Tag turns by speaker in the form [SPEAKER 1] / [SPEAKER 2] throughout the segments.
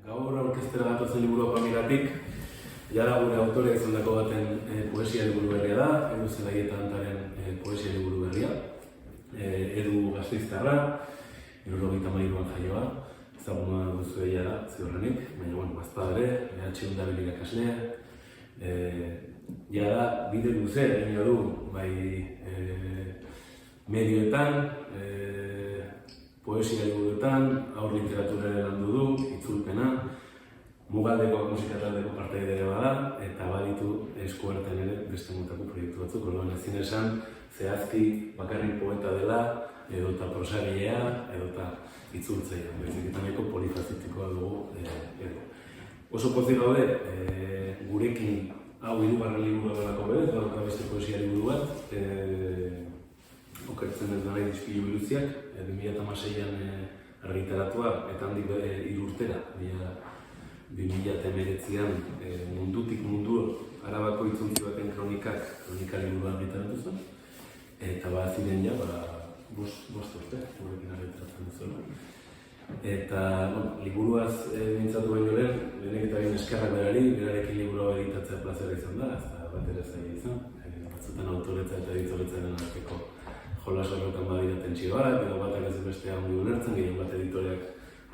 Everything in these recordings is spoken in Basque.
[SPEAKER 1] Gaur aurkeztera datozen liburua Pamiratik, jada gure autorea izan dako baten poesia liburu berria da, Edu Zelaieta Antaren poesia liburu berria. Edu Gasteiztarra, 73an jaioa, ezaguna duzu egia da, ziurrenik, baina bazpa ere, EH irakaslea. Jada bide luze egin du, bai medioetan, poesia liburuetan, haur literaturaren landu du, itzulpena, Mugaldeko musika taldeko partaide ere bada, eta baditu eskuartean ere beste motako proiektu batzuk, orduan ezin esan zehazki bakarrik poeta dela, edota prosagilea, edota itzultzailea, baizik eta nahiko polifazitikoa dugu edo. Oso pozik gaude, gurekin hau hirugarren liburua delako berez, badauka beste poesia liburu bat, okertzen ez da nahi dizkilu biluziak, 2016an argitaratua, eta handik 3 urtera, 2019an mundutik mundu Arabako hitzontzi baten kronika liburua argitaratu zen, eta ziren ja, 5 urte, gurekin argitaratzen duzuela. Eta, liburuaz mintzatu baino lehen, lehenek eta eskerrak berarekin liburua editatzea plazera izan da, ez bat ere zaila izan. Batzutan autoretza eta editoretzaren arteko jolas horretan badira tentsioa, edo batak ez bestea ongi ulertzen, gehien bat editoreak,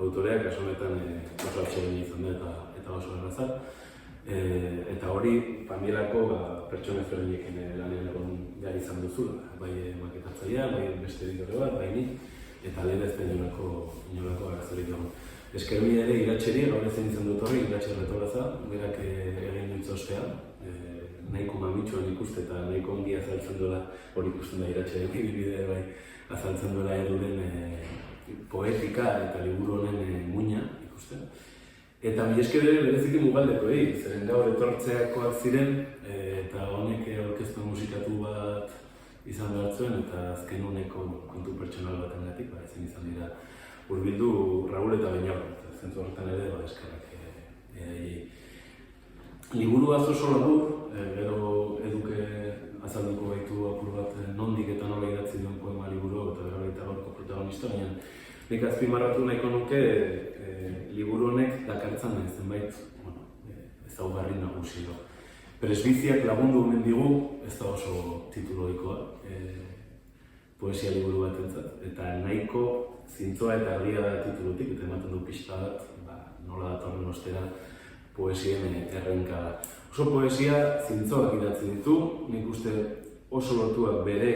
[SPEAKER 1] autoreak, kasu honetan oso atxegin izan da eta oso erraza. Eta hori, Pamierako pertsona ezberdinekin lanean egon behar izan duzu, bai maketatzailea, bai beste editore bat, bai ni, eta lehen ez den inolako arazorik egon. Eskermi ere iratxeri, gaur ezen izan dut horri, iratxe retoraza, berak egin dut zostea, nahiko mamitxoan ikuste eta nahiko ongi azaltzen duela, hori ikusten da iratxe bide bai azaltzen duela Eduren poetika eta liburu honen muina ikusten. Eta milesker ere bereziki Mugaldekoei, zeren gaur etortzeakoak ziren, eta honek orkestra musikatu bat izan behar zuen, eta azken honeko kontu pertsonal baten gatik, ezin izan dira hurbildu Raul eta Beñaur, zentzu horretan ere eskerrak. Liburua oso labur, gero Eduke azalduko baitu apur bat nondik eta nola idatzi duen poema liburu eta berabaita gaurko protagonista, baina nik azpimarratu nahiko nuke liburu honek dakartzan zenbait ezaugarri nagusi edo. Presbiziak lagundu omen digu, ez da oso tituloikoa, poesia liburu bat entzat, eta nahiko zintzoa eta argia da titulutik, eta ematen du pixka bat, nola datorren ostera poesien errenka da. Oso poesia zintzoak idatzi ditu, nik uste oso lotuak bere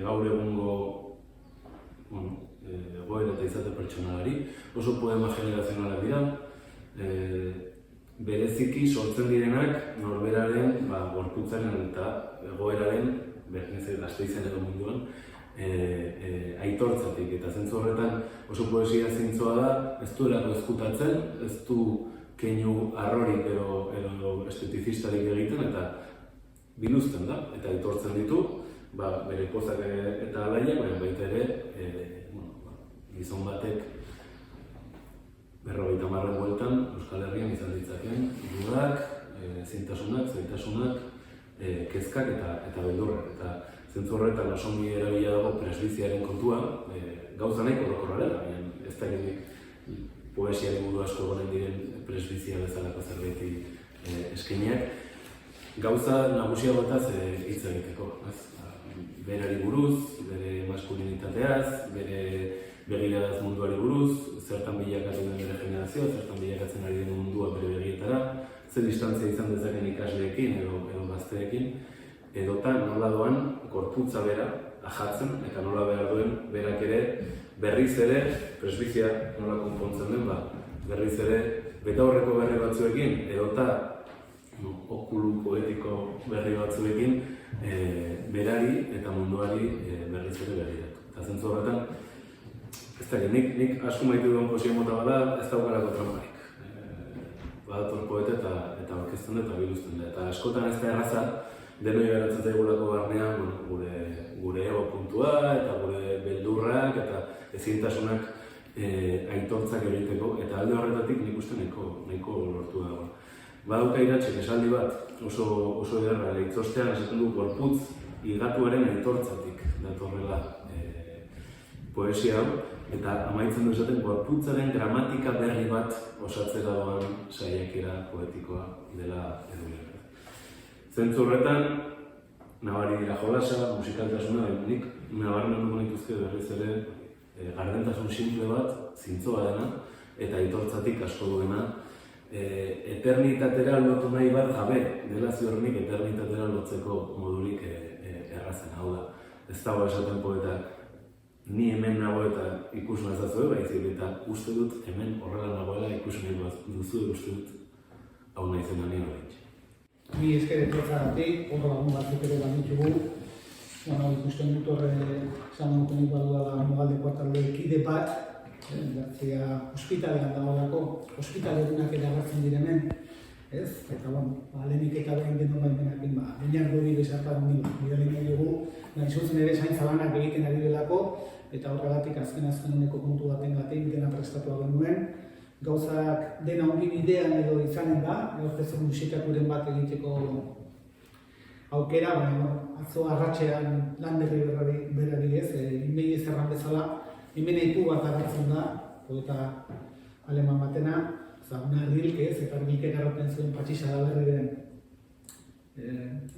[SPEAKER 1] gaur egungo egoera eta izate pertsonalari, oso poema generazionalak dira, bereziki sortzen direnak norberaren gorputzaren eta egoeraren, berdinez Gasteizen edo munduan, aitortzatik, eta zentzu horretan oso poesia zintzoa da, ez duelako ezkutatzen, ez du keinu arrorik edo estetizistarik egiten, eta biluzten da, eta aitortzen ditu, bere pozak eta alaiak, baina baita ere, gizon batek 50 bueltan Euskal Herrian izan ditzaken dudak, zintasunak, zaitasunak, kezkak eta beldurrak. Eta zentzu horretan oso ongi erabila dago presbiziaren kontua, gauza nahiko orokorrarela, baina ez da poesia liburu asko egonen diren presbizia bezalako zerbaiti eskainiak. Gauza nagusia bataz hitz egiteko, berari buruz, bere maskulinitateaz, bere begiradaz munduari buruz, zertan bilakatzen den bere generazioa, zertan bilakatzen ari den mundua bere begietara, zer distantzia izan dezaken ikasleekin edo gazteekin, edota nola doan gorputza bera ajatzen, eta nola behar duen berak ere berriz ere, presbizia nola konpontzen den, berriz ere betaurreko berri batzuekin, edota okulu poetiko berri batzuekin, berari eta munduari berriz ere begiratu. Eta zentzu horretan, ez da, nik asko maitu duen poesia mota bada, ez daukarako tramparik. Badator poeta eta orkesten da eta biluzten da. Eta askotan ez da erraza, denoi geratzen zaigulako barnean gure ego puntua eta gure beldurrak eta ezintasunak aitortzak egiteko, eta alde horretatik nik uste nahiko lortu dago. Badauka iratxek esaldi bat oso ederra, itzostean esaten du gorputz higatuaren aitortzatik datorrela poesia hau, eta amaitzen du esaten gorputzaren gramatika berri bat osatzera doan saiakera poetikoa dela Edurne. Zentzu horretan, nabari dira jolasa, musikaltasuna, nik nabarmenduko nituzke berriz ere gardentasun simple bat, zintzoa dena, eta aitortzatik asko duena, eternitatera lotu nahi bat gabe, dela ziornik eternitatera lotzeko modurik errazen, hau da. Ez dago esaten poetak, ni hemen nago eta ikus nazazue, baizik eta uste dut hemen horrela nagoela ikus nahi duzu, uste dut hau nahi zen nire horretxe.
[SPEAKER 2] Ni esker etortzagatik, horro lagun batzuk ere banitugu. Ikusten dut horre esan dutenik badudala Mugaldeko talde kide bat, gartzea ospitalean dagoelako, ospitaledunak ere agertzen direnen, ez? Eta, lehenik eta behin genuen baimenakin, bainak dori bezartan bidali nahi dugu, zuzen ere zaintza lanak egiten ari delako, eta horregatik azken uneko kontu baten gatik dena prestatua genuen. Gauzak dena ongi bidean edo izanen da, gauzpezen musikaturen bat egiteko aukera, atzo arratxean lan berari ez, inmei ezerran bezala, hemen eipu bat agertzen da, poeta aleman batena, Una Rilke ez, eta Rilke garrapen zuen Patxisa da berriren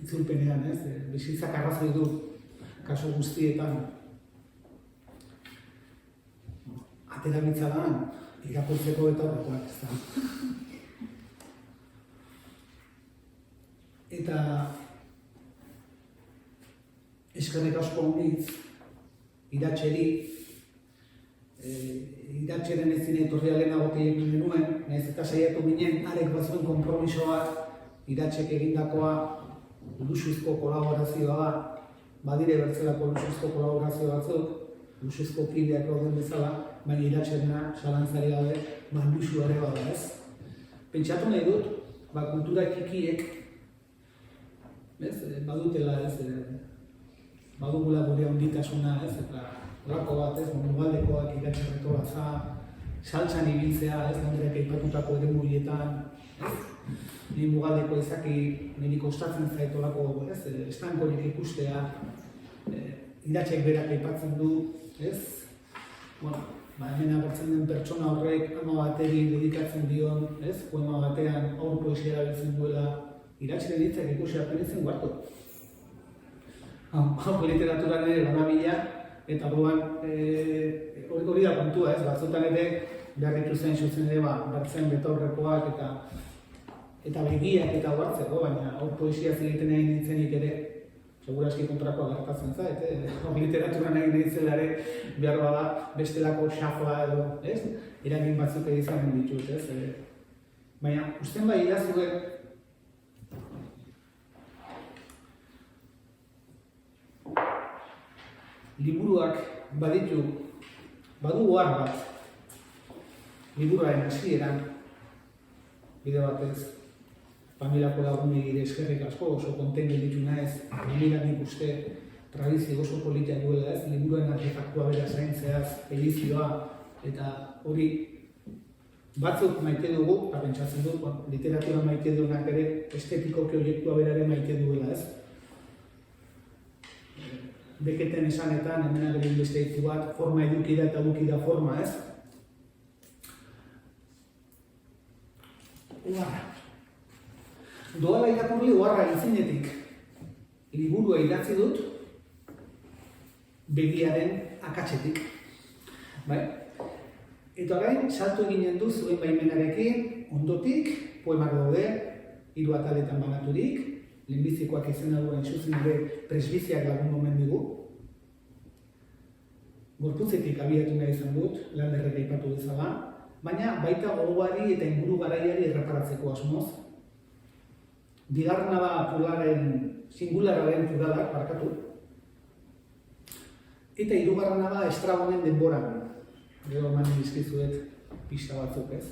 [SPEAKER 2] itzulpenean ez, bizitzak arrazoi du kasu guztietan. Atera bitzadan, irakurtzeko eta horrekoak ez da. Eta eskerrik asko honitz, idatxeri, idatxeren ez zine etorria lehenagote egin genuen, nahiz eta saiatu ginen, arek batzuen konpromisoak, idatxek egindakoa, luxuzko kolaborazioa, badire bertzelako luxuzko kolaborazio batzuk, luxuzko kideak gauden bezala, baina idatxerena, salantzari gabe, luxu ere bada ez. Pentsatu nahi dut, kultura ekikiek, badutela ez, badugula gure onditasuna ez, eta horako bat ez, Mugaldekoak idatxerreto batza, saltsan ibiltzea ez, Andreak aipatutako ere murietan, ni Mugaldeko ezaki niri kostatzen zait horako ez, estankorik ikustea, idatxek berak aipatzen du, ez? Hemen agertzen den pertsona horrek ama bateri dedikatzen dion, ez? Poema batean aur poesia erabiltzen duela, idatxeren hitzak ikusi apenitzen guartu. Hau literaturan ere banabila, eta hori da kontua ez, batzutan ere beharritu zen zuzen ere bertzen betaurrekoak eta begiak eta huartzeko, baina hor poesia egiten nahi nintzenik ere seguraski kontrakoa gertatzen zait, hor literatura nahi nintzela ere behar bada bestelako xafla edo, ez? Eragin batzuk izanen ditut, ez? Baina, usten bai idazue liburuak baditu, badu ohar bat, liburuaren hasieran, bide batez, familiako lagunei ere eskerrik asko, oso konten gelditu naiz, familiak nik uste tradizio oso politia duela ez, liburuen artefaktua bera zaintzeaz, edizioa, eta hori batzuk maite dugu, eta pentsatzen dut, literatura maite duenak ere, estetikoki oiektua berare maite duela ez. Beketen esanetan, hemen agerin beste hitzu bat, forma eduki da eta eduki da forma, ez? Oharra. Doala irakurri oharra intzinetik. Liburua idatzi dut, begiaren akatsetik. Bai? Eta orain, salto eginen du zuen baimenarekin, ondotik, poemak daude, 3 ataletan banaturik, lehenbizikoak izena duen zuzen ere presbiziak lagun omen digu. Gorputzetik abiatu nahi izan dut, lan derrek aipatu bezala, baina baita gogoari eta inguru garaiari erreparatzeko asmoz. Bigarrena da pluralaren, singulararen pluralak, barkatu. Eta hirugarrena da Estragonen denboran. Gero eman dizkizuet pista batzuk ez.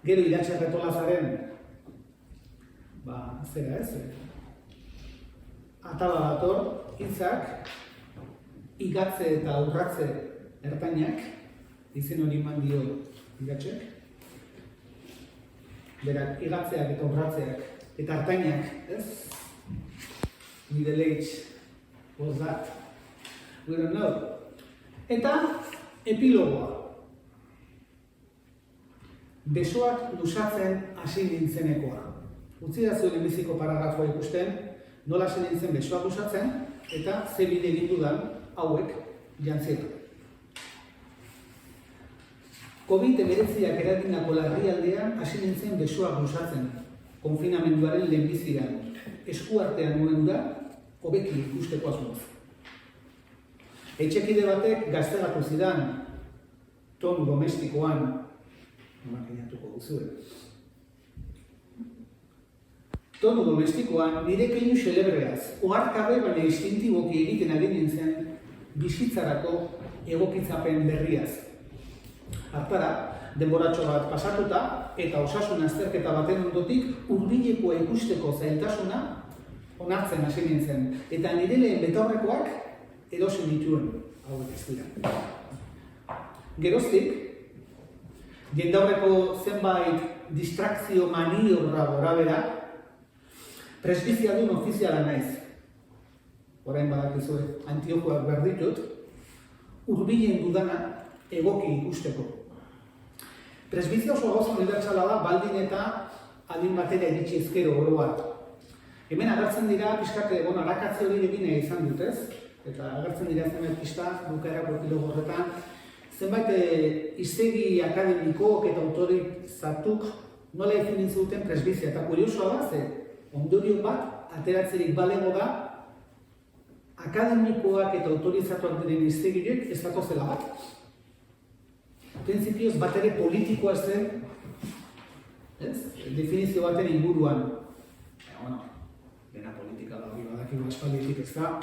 [SPEAKER 2] Gero Iratxe Retolazaren zera ez, atala dator, hitzak, igatze eta urratze ertainak, izen hori eman dio Iratxek. Berak, igatzeak eta urratzeak eta ertainak, ez? Middle age was that. We don't know. Eta, Epilogoa. Besoak luzatzen hasi nintzenekoa. Utzi da zuen lehenbiziko paragrafoa ikusten, nola hasi nintzen besoak luzatzen, eta ze bide egin dudan hauek jantzietan. COVID-19ak eragindako larrialdean hasi nintzen besoak luzatzen, konfinamenduaren lehenbizian, eskuartean nuen da, hobeki ikusteko asmoz. Etxekide batek gaztelatu zidan, tonu domestikoan, makinatuko duzue. Tonu domestikoan nire keinu xelebreaz, oharkabe baina instintiboki egiten ari nintzen bizitzarako egokitzapen berriaz. Hartara, denboratxo bat pasatuta eta osasun azterketa baten ondotik hurbilekoa ikusteko zailtasuna onartzen hasi nintzen. Eta nire lehen betaurrekoak edozen dituen hauek ez dira. Geroztik, jendaurreko zenbait distrakzio maniobra gorabera, presbiziadun ofiziala naiz. Orain badakizue, antiokoak behar ditut, hurbilen dudana egoki ikusteko. Presbizia oso gauza unibertsala da, baldin eta adin batera iritsi ezkero oroa. Hemen agertzen dira, pixkate, arakatze hori egine izan dut, ez? Eta agertzen dira zenbait pista, bukaerako epilogorretan, zenbait hiztegi akademikoak eta autorizatuk nola definitzen duten presbizia. Eta kuriosoa da, ze ondorio bat ateratzerik balego da, akademikoak eta autorizatuak diren hiztegiek ez datozela bat. Printzipioz bat ere politikoa zen, definizio baten inguruan. Dena politika da hori badakigu aspalditik ez da.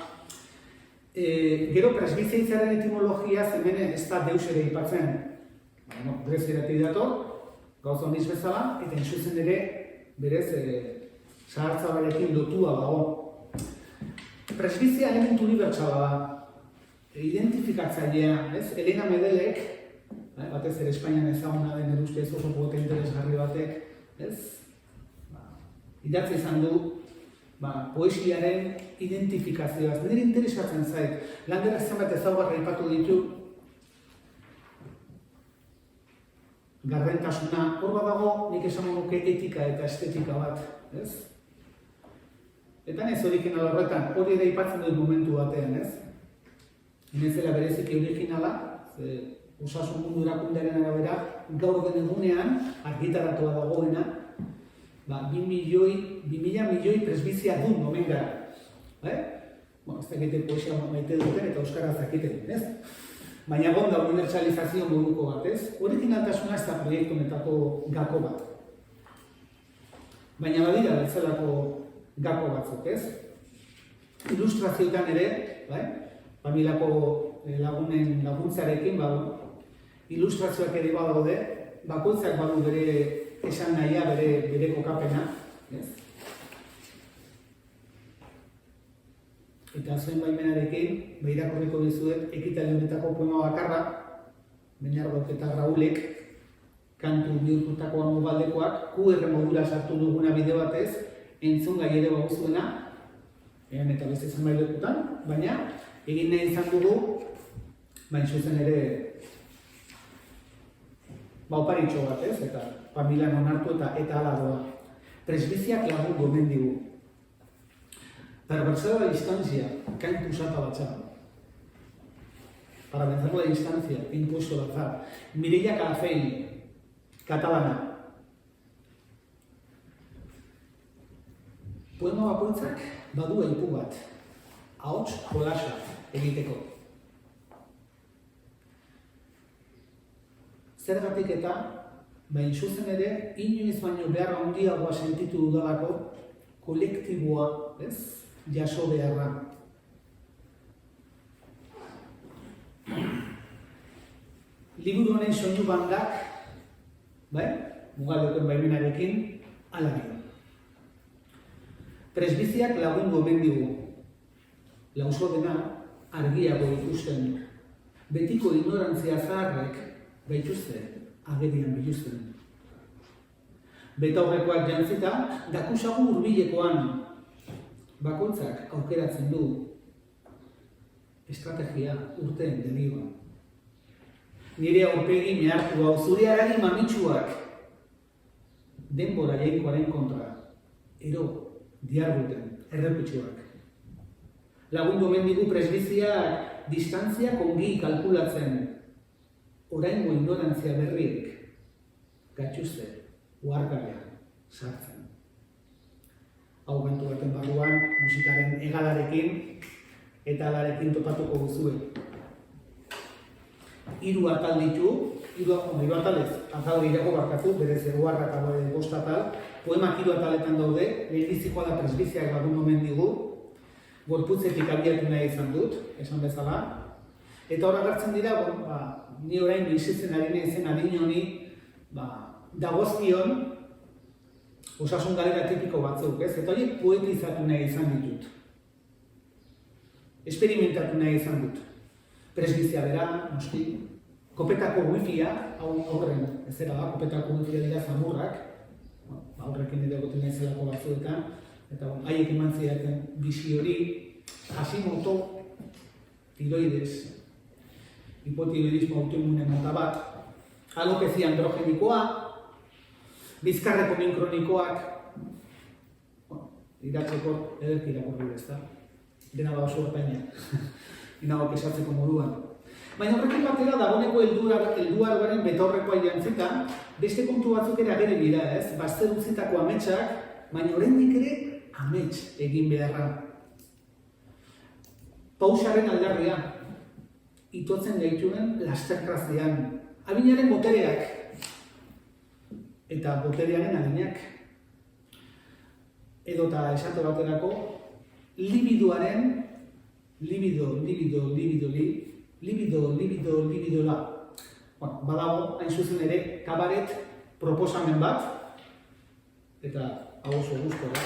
[SPEAKER 2] Gero presbiziaitzaren etimologia hemen ez da deus ere aipatzen. Grezeratik dator, gauza honiz bezala, eta entzuzen ere berez zahartzabarekin lotua dago. Presbizia elementu unibertsala da, identifikatzailea, Elena Medelek, batez ere Espainian ezaguna den erustez oso poeta interesgarri batek, idatzi izan du poesiaren identifikazioaz. Nire interesatzen zait, landerak zenbat ezaugarri aipatu ditu, gardentasuna, hor badago nik esango nuke etika eta estetika bat, ez? Eta ez original horretan, hori ere aipatzen dut momentu batean, ez? Inezela bereziki originala, osasun mundu erakundearen arabera, gaur den egunean, argitaratua dagoena, 2.000 milioi presbizia dun omen gara. Ez dakite poesia maite duten eta euskaraz dakiten, ez? Baina gonda unibertsalizazio moduko bat, ez? Originaltasuna ez da proiektu honetako gako bat. Baina badira bezalako gako batzuk, ez? Ilustrazioetan ere, familiako lagunen laguntzarekin, ilustrazioak ere badaude, bakoitzak badu bere esan nahia, bere kokapena, ez? Eta zuen baimenarekin, irakurriko dizuet, ekitaldi honetako poema bakarra, Beñarrok eta Raulek, kantu bihurtutako amobaldekoak, QR modula sartu duguna bide batez, entzun gai ere baguzuena, eta beste zenbait lekutan, baina egin nahi izan dugu, zuzen ere oparitxo bat, ez? Eta familian onartu eta ala doa. Presbiziak lagun gomen digu. Perversar la distancia, que ha impulsado a la charla. Para vencer la distancia, que ha impuesto el azar. Mireia Calafell, catalana. Poema bakoitzak badu aipu bat, ahots jolasa egiteko. Zergatik eta, zuzen ere, inoiz baino beharra handiagoa sentitu dudalako, kolektiboa, jaso beharra. Liburu honen soinu bandak, mugaldeken baimenarekin, ala dio. Presbiziak lagundu omen digu. Lauso dena argiago ikusten. Betiko ignorantzia zaharrek baituzte agerian biluzten. Betaurrekoak jantzita, dakusagu hurbilekoan. Bakoitzak aukeratzen du estrategia urteen delioan. nire aurpegi mehartu hau, zure haragi mamitsuak, denbora jainkoaren kontra, ero, diarbuten, erreputxuak. Lagundu omen digu presbiziak distantzia ongi kalkulatzen, oraingo ignorantzia berriek, gatxuzte, uharkabean, sartzen. Hau kantu baten barruan, musikaren hegalarekin eta alarekin topatuko duzue. 3 atal ditu, 3 atalez, atal gehiago barkatu, berez 0 eta 5 atal, poemak 3 ataletan daude, lehenbizikoa da presbiziak lagundu omen digu, gorputzetik abiatu nahi izan dut, esan bezala. Eta hor agertzen dira, ni orain bizitzen ari nahi zen adin honi, dagozkion osasun galera tipiko batzuk, ez? Eta horiek poetizatu nahi izan ditut. Esperimentatu nahi izan dut. Presbizia bera, noski, kopetako wifia, aurren ezera da, kopetako wifia dira zamurrak, aurrekin edo goten nahi zelako batzuetan, eta haiek eman zidaten bizi hori, Hashimoto, tiroides, hipotiroidismo autoimmune mota bat, alopecia androgenikoa, bizkarreko min kronikoak, iratzeko ederki irakurri ez da, dena da oso ertaina, inago kesatzeko moduan. Baina horrekin batera dagoeneko helduaroaren betaurrekoa jantzita, beste kontu batzuk ere agere dira, ez? Bazter utzitako ametsak, baina oraindik ere amets egin beharra. Pausaren aldarria, itotzen gaituen lasterkrazian, adinaren botereak eta boterearen adinak. Edota esate baterako, libidola. Badago, hain zuzen ere, kabaret proposamen bat, eta hau oso guztora,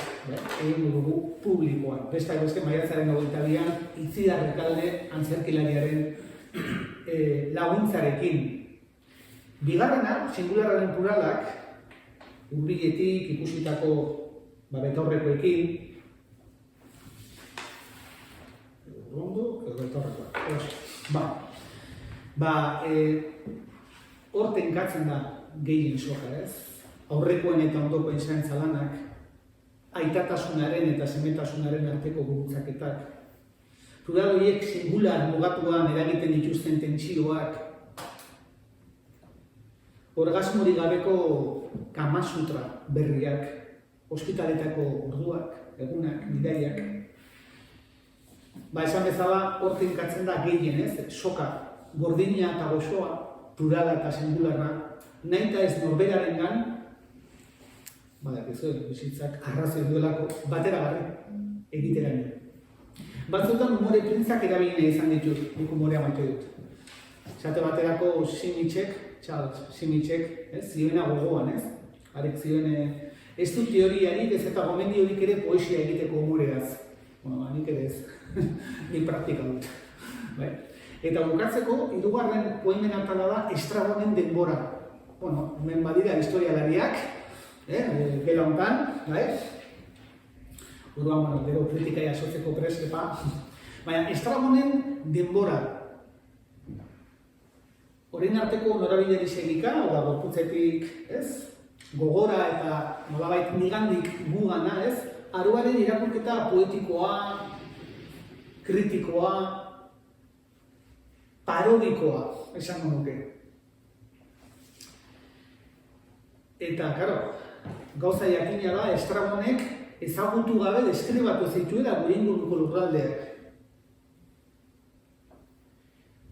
[SPEAKER 2] egin dugu publikoan. Besteak beste maiatzaren 22an, Itziar Rekalde antzerkilariaren laguntzarekin. Bigarrena, singularraren pluralak, hurbiletik ikusitako betaurrekoekin, hor tenkatzen da gehien soka, ez? Aurrekoen eta ondokoen zaintza lanak, aitatasunaren eta semetasunaren arteko gurutzaketak, plural horiek singular mugatuan eragiten dituzten tentsioak, orgasmorik gabeko kamasutra berriak, ospitaletako orduak, egunak, bidaiak. Esan bezala, hor tenkatzen da gehien, ez? Soka, gordina eta gozoa, plurala eta singularra, nahi eta ez norberarengan, bizitzak arrazoi duelako, bateragarri egiteraino. Batzuetan umore printzak erabili nahi izan ditut, nik umorea maite dut. Esate baterako Charles Simitzek, zioena gogoan, ez? Harek zioen, ez du teoriarik ez eta gomendi horik ere poesia egiteko umoreaz. Nik ere ez, nik praktika dut. Eta bukatzeko, hirugarren poemen atala da Estragonen denbora. Hemen badira historialariak, gela hontan, Uruan, gero kritikai asotzeko preskepa. Baina, Estragonen denbora. Horrein arteko norabideri segika, oda gorputzetik, gogora eta nolabait nigandik gugana, aroaren irakurketa poetikoa, kritikoa, parodikoa, esango nuke. Eta, karo, gauza jakina da, Estragonek ezagutu gabe deskribatu zituela gure inguruko lurraldeak.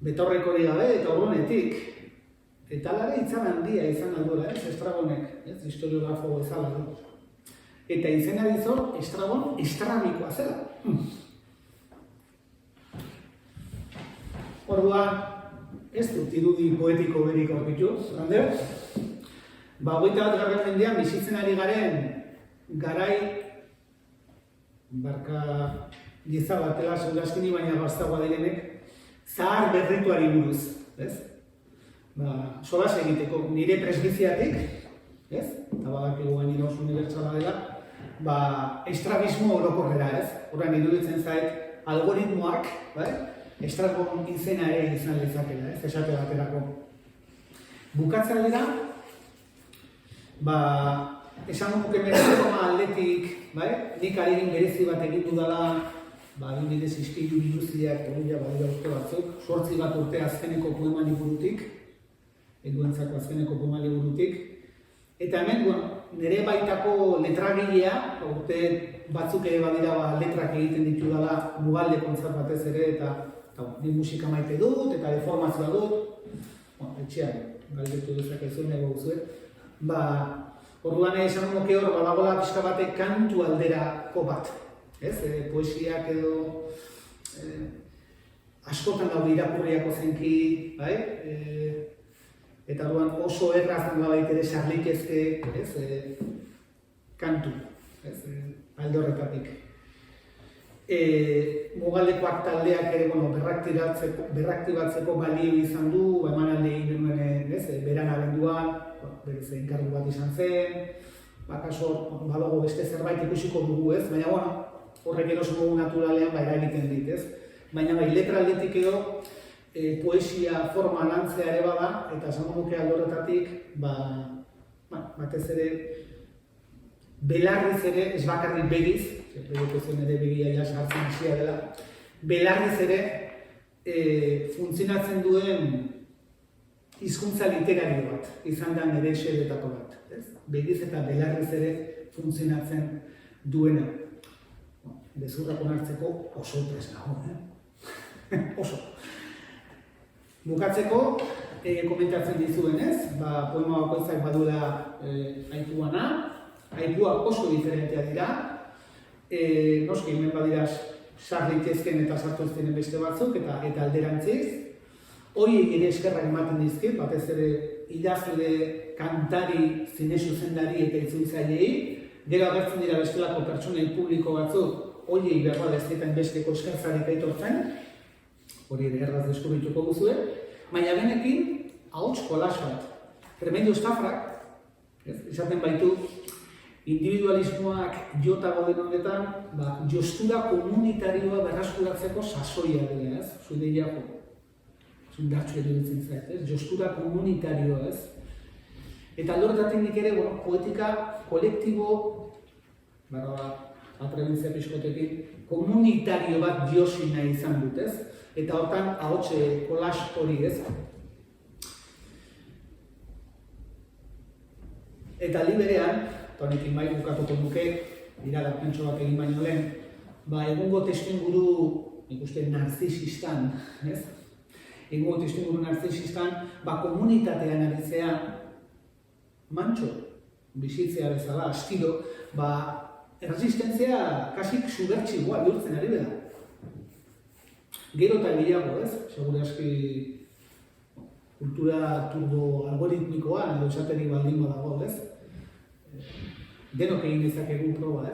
[SPEAKER 2] Betaurreko hori gabe eta urrunetik. Eta lara itzan handia izan alduela, Estragonek, historiografo bezala du. Eta izena bizor, Estragon estrabikoa zela. Orduan, ez dut irudi poetiko berik aurkitu, Ander? 21. mendean bizitzen ari garen garai barka giza batela soldaskini baina gaztagoa direnek zahar berrituari buruz, ez? Solas egiteko nire presbiziatik, ez? Eta badakigu gainera oso unibertsala dela, estrabismo orokorrera, ez? Horren iruditzen zait algoritmoak, Estragon izena ere izan lezakela, ez? Esate baterako. Bukatze aldera, esan nuke merezekoma aldetik, nik alegin berezi bat egin dudala, adibidez ispilu biluziak, badira urte batzuk, 8 bat urte azkeneko poema liburutik, eduentzako azkeneko poema liburutik, eta hemen, nire baitako letragilea, urte batzuk ere badira letrak egiten ditu dela Mugalde kontzert batez ere, eta ni musika maite dut, eta deformazioa dut, etxean, galdetu dezakezu nahi gauzuet, orduan esan nuke hor, badagoela pixka batek kantu alderako bat, poesiak edo askotan daude irakurriako zenki, eta orduan oso erraz nolabait ere sarlikezke kantu, alde horretatik. Mugaldekoak taldeak ere berraktibatzeko balio izan du, emanaldi egin genuen beran abenduan, berez enkargu bat izan zen, kaso badago beste zerbait ikusiko dugu, baina horrek eroso modu naturalean eragiten dit, baina letra aldetik edo poesia forma lantzea ere bada, eta esan nuke alde horretatik, batez ere belarriz ere, ez bakarrik begiz, zen ere begia jasartzen hasia dela, belarriz ere funtzionatzen duen hizkuntza literario bat, izan da nire xedetako bat. Begiz eta belarriz ere funtzionatzen duena. Gezurrak onartzeko oso tresna nago, oso. Bukatzeko, komentatzen dizuenez, poema bakoitzak baduela aipuana, aipuak oso diferentea dira, noski hemen badira sarritezken eta sartuztenen beste batzuk eta alderantziz. Hori ere eskerrak ematen dizkit, batez ere idazle, kantari, zine zuzendari eta itzultzaileei. Gero agertzen dira bestelako pertsonei publiko batzuk, horiei behar ez dietan besteko eskertzarik aitortzen, hori ere erraz deskubrituko duzue, baina benekin ahots kolas bat. Tremendo estafrak, izaten baitu, individualismoak jota gauden honetan, jostura komunitarioa berraskuratzeko sasoia dela, zuideiako. Zundartxu eruditzen zait, jostura komunitarioa, Eta aldoretatik nik ere, poetika kolektibo, atrebentzia pixkotekin, komunitario bat diosi nahi izan dut, Eta hortan ahotxe kolas hori, Eta liberean, eta honekin bai bukatuko duke, iragarpentso bat egin baino lehen, egungo testuinguru, nik uste narzisistan, egungo testuinguru narzisistan, komunitatean aritzea, mantxo, bizitzea bezala, astiro, erresistentzia kasik subertxigoa bihurtzen ari dela. Gero eta gehiago, segure aski kultura turbo algoritmikoa, edo esaterik baldin badago, denok egin dezakegu proba,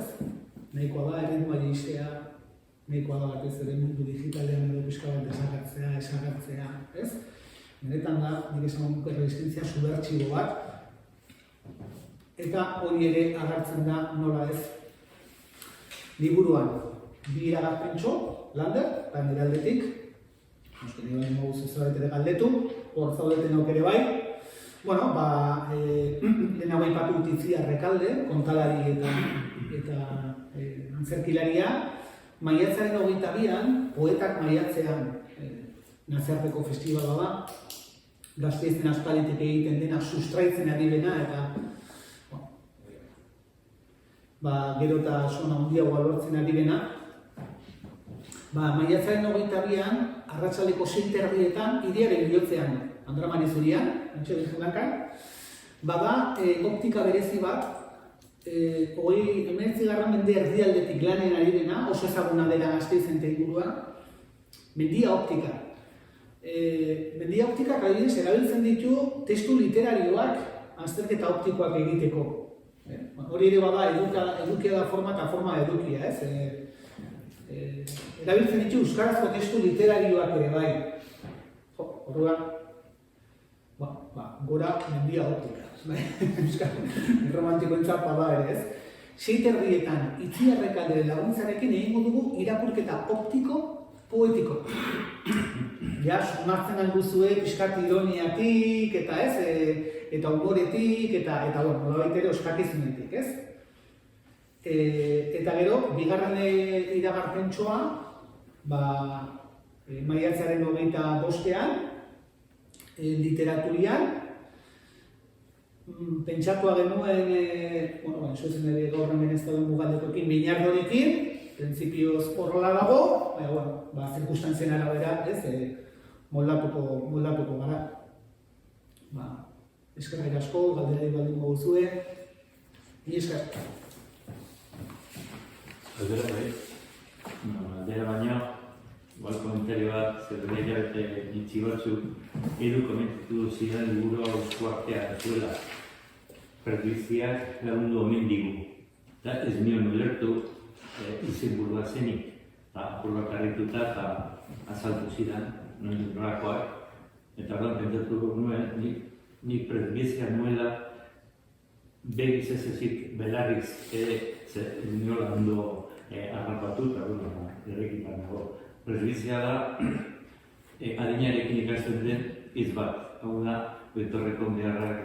[SPEAKER 2] nahikoa da erritmoa jaistea, nahikoa da batez ere mundu digitalean edo pixka bat desagertzea, Benetan da, nik esan nuke resistentzia subertxigo bat, eta hori ere agertzen da nola ez. Liburuan, bi iragarpentso, Lander, eta nire aldetik, nire baino mogu zuzabet ere galdetu, hor zaudeten aukere bai. Lehen hau aipatu utitzi Arrekalde, kontalari eta antzerkilaria, maiatzaren 22an, poetak maiatzean nazioarteko festibala da, Gasteizen aspalditik egiten dena sustraitzen ari dena, eta gero eta sona handiagoa lortzen ari dena. Maiatzaren 22an, arratsaldeko 6:30 hiriaren bihotzean, Andramari Zurian, antxe bizunakan, optika berezi bat, 19. mende erdialdetik lanen ari dena, oso ezaguna dela Gasteizen eta inguruan, mendia optika. Mendia optikak adibidez erabiltzen ditu testu literarioak azterketa optikoak egiteko. Hori ere edukia da forma eta forma edukia, erabiltzen ditu euskarazko testu literarioak ere bai. Orduan, gora mendia optika. Romantikoentzat bada ere, 6:30 Itzi Arrekalde laguntzarekin egingo dugu irakurketa optiko poetiko. ja, sumartzen alduzue pixkat ironiatik, eta eta humoretik, eta nolabait ere oskakizunetik, ez? Eta gero, bigarren iragarpentsoa, maiatzaren 25ean, literaturian, pentsatua genuen, zuzen ere gaur hemen ez dauden mugaldekoekin, Miñardorekin, printzipioz horrela dago, baina, zirkustantzien arabera, moldatuko gara. Eskerrik asko, galderari baldin gozue, ni esker.
[SPEAKER 1] Aldera bai?
[SPEAKER 3] Aldera baina, igual komentario bat, zer hilabete nitsi batzuk, edu komentatu zidan liburu hau artean zuela. Prejuiziak lagundu omen digu. Eta ez nion ulertu izenburua zenik. Apurrak harrituta eta azaltu zidan, nolakoak. Eta orduan pentsatu nuen, nik prejuizia nuela begiz ez ezik belarriz ez niola ondo harrapatu, eta errekipan nago. Prejuizia da, adinarekin ikasten den hitz bat. Hau da, betorreko beharrak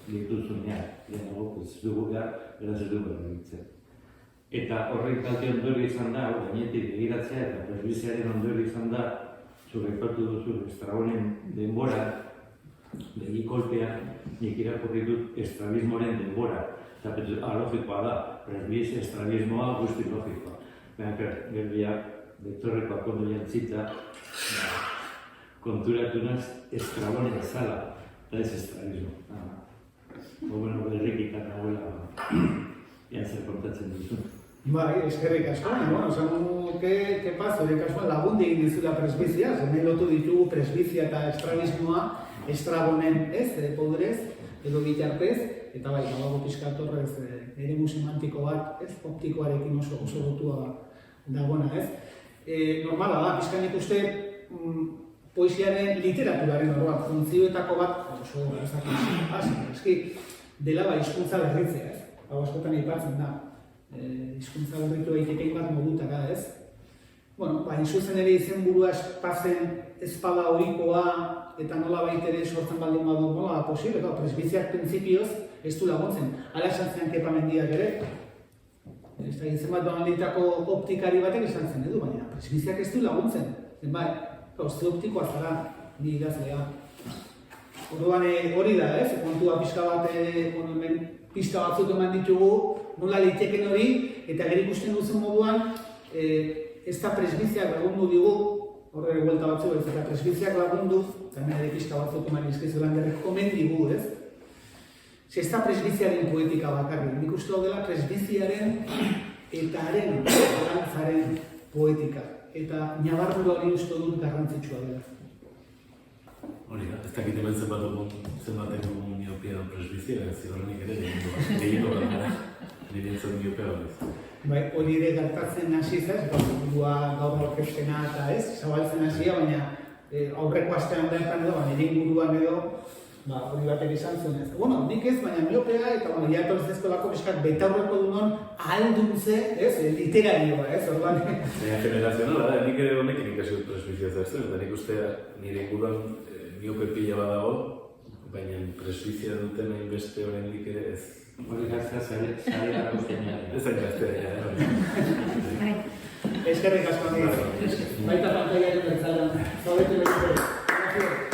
[SPEAKER 3] dituzunean. Lehenago, ez dugu behar, beraz ez dugu erabiltzen. Eta horrek kalte ondorio izan da, gainetik begiratzea eta prejuiziaren ondorio izan da, zurreipatu duzu Estrabonen denbora, begi kolpea, nik irakurri dut estrabismoaren denbora. Eta logikoa da, prejuizia estrabismoa guzti logikoa. Baina, gerbia, betorreko akondo jantzita, konturatu naz Estrabonen zala, eta ez estrabismo. Berrikikan nagoela, zer kontatzen duzu.
[SPEAKER 2] Bai, eskerrik asko, esan que paz, hori kasuan lagundi egin dizula presbizia, hemen lotu ditugu presbizia eta estrabismoa, Estrabonen podrez, edo bitartez, eta bai, gabago pixkatorrez eremu semantiko bat, optikoarekin oso lotua dagoena, normala da, pixkan ikuste poesiaren literaturaren horrean, funtzioetako bat, oso eski, dela hizkuntza berritzea, hau askotan aipatzen da, hizkuntza berritu daitekein bat modutara, ez? Hain zuzen ere izenburua espazen espada horikoa eta nola baitere sortzen baldin badu, nola da posible, presbiziak printzipioz ez du laguntzen. Hala esan zen Kepa Mendiak ere. Ez da, izen bat banalitako optikari batek esan zen edu, baina presbiziak ez du laguntzen. Zenbai, ze optikoa zara, ni idazlea. Orduan hori da, kontua pixka bat, pista batzuk eman ditugu, nola liteken hori, eta gero ikusten duzen moduan, ez da presbiziak lagundu digu, horre guelta batzuk, ez da presbiziak lagundu, eta nire pista batzuk eman izkizulan derrekomen digu, ez? Ez da presbiziaren poetika bakarri, nik uste dela presbiziaren eta haren garantzaren poetika, eta nabarmura hori uste dut garrantzitsua dela.
[SPEAKER 1] Hori da, ez dakit hemen zenbatek dugun miopia presbizia, ez zigarrenik ere gehiago gara, nire entzat miopia hori.
[SPEAKER 2] Hori ere gertatzen hasi ez, gaur orkestena eta ez, zabaltzen hasia, baina aurreko astean bertan edo, nire inguruan edo, hori batek izan zuen ez. Nik ez, baina miopea eta jatorz ezkolako pixkat betaurreko dunon ahalduntze, literarioa, ez, orduan.
[SPEAKER 1] Baina generazionala da, nik ere honekin ikasi dut presbizia zertzen, eta nik uste nire inguruan miope pila badago, baina presbizia duten hainbeste oraindik ere ez.
[SPEAKER 3] Hori gaztea zare dago zenean.
[SPEAKER 1] Ez hain gaztea,
[SPEAKER 2] Eskerrik asko, baita pantaiaren bertzalan, zaudete behar.